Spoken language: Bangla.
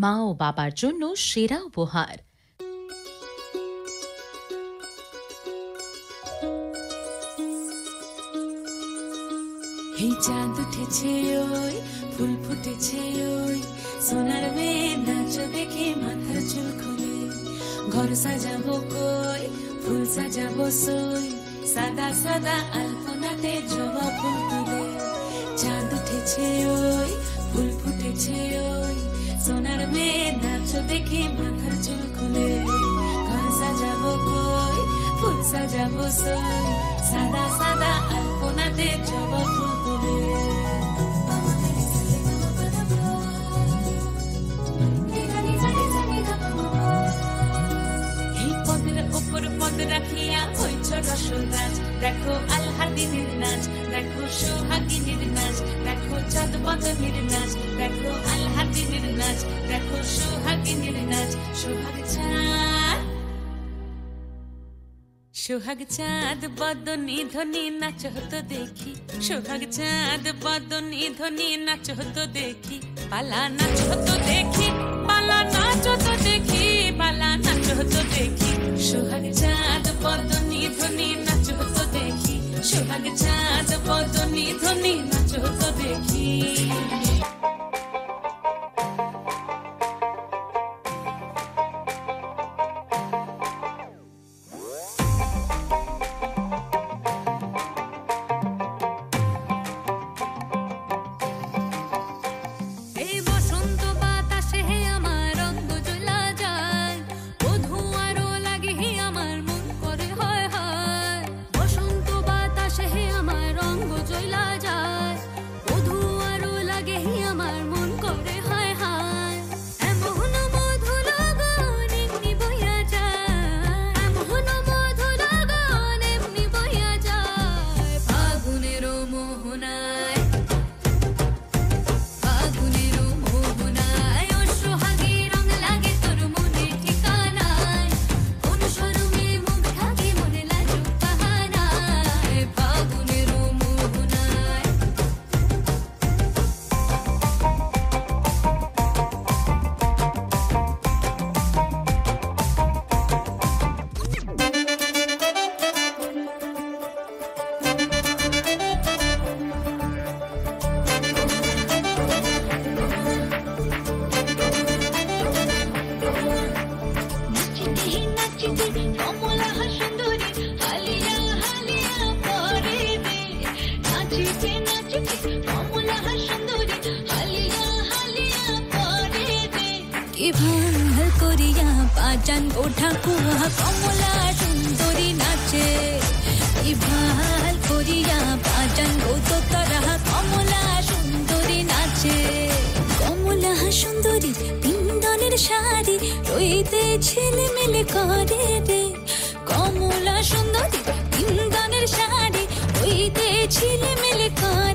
মা ও বাবার জন্য সেরা উপহার। এই চাঁদ উঠেছে ওই, ফুল ফুটেছে ওই, সোনার মেয়ে নাচ দেখে মাথার চুল খুলে। ঘর সাজাবো কই, ফুল সাজাবো সই, সাদা সাদা আলপনাতে জবা ফুল তুলে। চাঁদ উঠেছে ওই, ফুল ফুটেছে ওই, সোনার মেয়ে নাচ দেখে মাথার চুল খুলে। ঘর সাজাবো কই, ফুল সাজাবো সই, সাদা সাদা আলপনাতে জবা ফুল তুলে। এই পদের উপর পদ রাখিয়া হইছ রসরাজ, দেখো আল্লাদিনের নাচ, দেখো সোহাগিনীর নাচ, দেখো চাঁদ বদনের নাচ, দেখো আল্লাদিনের নাচ, দেখো সোহাগিনীর নাচ। সোহাগ চাঁদ, সোহাগ চাঁদ বদনী ধ্বনি নাচ হতো দেখি, সোহাগ চাঁদ বদনী ধ্বনি নাচ হতো দেখি। পালা নাচ হতো দেখি, পালা নাচ হতো দেখি, পালা নাচ হতো দেখি। সোহাগ চাঁদ বদনী ধ্বনি নাচ হতো দেখি, সোহাগ চাঁদ বদনী ধ্বনি নাচ হতো দেখি। ভাঙল করিয়া পাজান ওঠা কুয়া কমলা সুন্দরী নাচে, ভাঙল করিয়া পাজান তো তারা কমলা সুন্দরী নাচে। কমলা সুন্দরী পিন্দনের শাড়ি রইতে ছেলেমেলে করে রে, কমলা সুন্দরী পিন্দনের শাড়ি রইতে ছেলেমেলে করে।